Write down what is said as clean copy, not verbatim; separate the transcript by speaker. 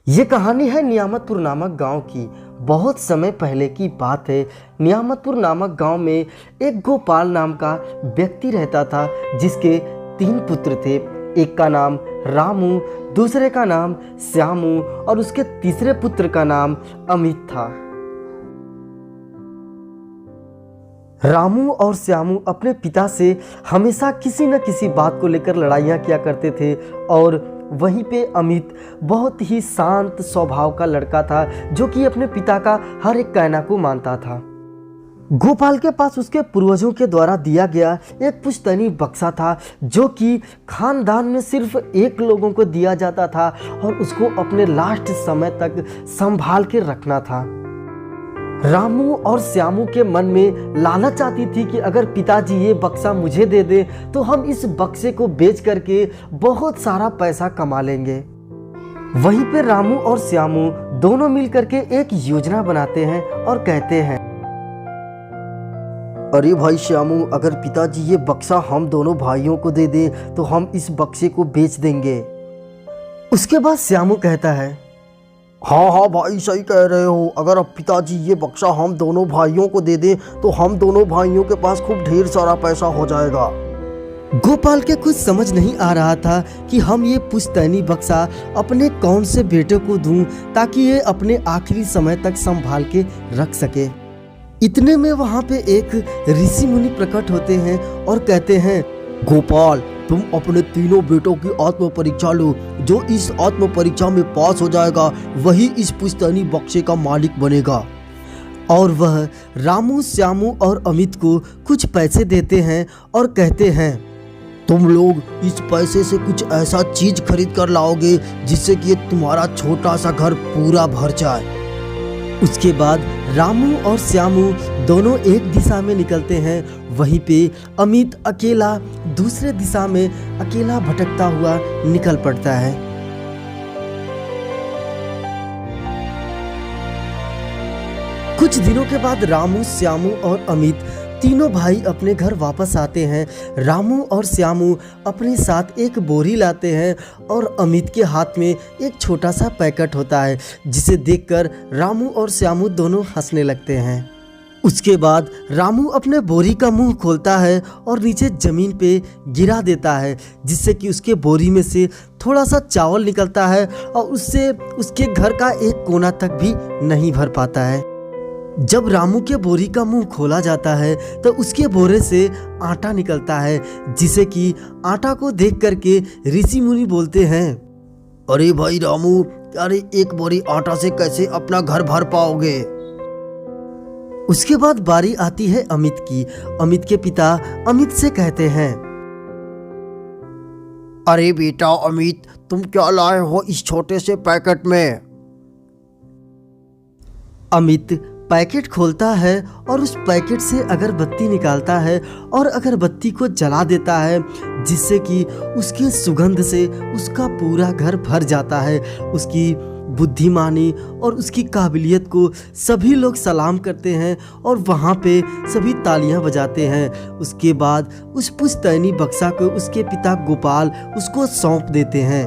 Speaker 1: ये कहानी है नियामतपुर नामक गांव की। बहुत समय पहले की बात है। नियामतपुर नामक गांव में एक गोपाल नाम का व्यक्ति रहता था, जिसके 3 पुत्र थे। एक का नाम रामू, दूसरे का नाम श्यामू और उसके तीसरे पुत्र का नाम अमित था। रामू और श्यामू अपने पिता से हमेशा किसी न किसी बात को लेकर लड़ाइयाँ किया करते थे और वहीं पे अमित बहुत ही शांत स्वभाव का लड़का था, जो कि अपने पिता का हर एक कहना को मानता था। गोपाल के पास उसके पूर्वजों के द्वारा दिया गया एक पुश्तैनी बक्सा था, जो कि खानदान में सिर्फ एक लोगों को दिया जाता था और उसको अपने लास्ट समय तक संभाल के रखना था। रामू और श्यामू के मन में लालच आती थी कि अगर पिताजी ये बक्सा मुझे दे दे तो हम इस बक्से को बेच करके बहुत सारा पैसा कमा लेंगे। वहीं पे रामू और श्यामू दोनों मिल करके एक योजना बनाते हैं और कहते हैं, अरे भाई श्यामू, अगर पिताजी ये बक्सा हम दोनों भाइयों को दे दे तो हम इस बक्से को बेच देंगे। उसके बाद श्यामू कहता है, हाँ भाई, सही कह रहे हो। अगर अब पिताजी ये बक्सा हम दोनों भाइयों को दे दें तो हम दोनों भाइयों के पास खूब ढेर सारा पैसा हो जाएगा। गोपाल के कुछ समझ नहीं आ रहा था कि हम ये पुश्तैनी बक्सा अपने कौन से बेटे को दूं ताकि ये अपने आखिरी समय तक संभाल के रख सके। इतने में वहाँ पे एक ऋषि मुनि प्रकट होते हैं और कहते हैं, गोपाल, तुम अपने तीनों बेटों की आत्म परीक्षा लो। जो इस आत्म परीक्षा में पास हो जाएगा वही इस पुश्तैनी बक्से का मालिक बनेगा। और वह रामू, श्यामू और अमित को कुछ पैसे देते हैं और कहते हैं, तुम लोग इस पैसे से कुछ ऐसा चीज खरीद कर लाओगे जिससे कि तुम्हारा छोटा सा घर पूरा भर जाए। उसके बाद रामू और श्यामू दोनों एक दिशा में निकलते हैं। वहीं पे अमित अकेला दूसरे दिशा में अकेला भटकता हुआ निकल पड़ता है। कुछ दिनों के बाद रामू, श्यामू और अमित तीनों भाई अपने घर वापस आते हैं। रामू और श्यामू अपने साथ एक बोरी लाते हैं और अमित के हाथ में एक छोटा सा पैकेट होता है, जिसे देखकर रामू और श्यामू दोनों हंसने लगते हैं। उसके बाद रामू अपने बोरी का मुंह खोलता है और नीचे जमीन पे गिरा देता है, जिससे कि उसके बोरी में से थोड़ा सा चावल निकलता है और उससे उसके घर का एक कोना तक भी नहीं भर पाता है। जब रामू के बोरी का मुंह खोला जाता है तो उसके बोरे से आटा निकलता है, जिसे कि आटा को देख करके ऋषि मुनि बोलते हैं, अरे भाई रामू, अरे एक बोरी आटा से कैसे अपना घर भर पाओगे। उसके बाद बारी आती है अमित की। अमित के पिता अमित से कहते हैं, अरे बेटा अमित, तुम क्या लाए हो इस छोटे से पैकेट में। अमित पैकेट खोलता है और उस पैकेट से अगरबत्ती निकालता है और अगरबत्ती को जला देता है, जिससे कि उसके सुगंध से उसका पूरा घर भर जाता है। उसकी बुद्धिमानी और उसकी काबिलियत को सभी लोग सलाम करते हैं और वहाँ पे सभी तालियां बजाते हैं। उसके बाद उस पुश्तैनी बक्सा को उसके पिता गोपाल उसको सौंप देते हैं।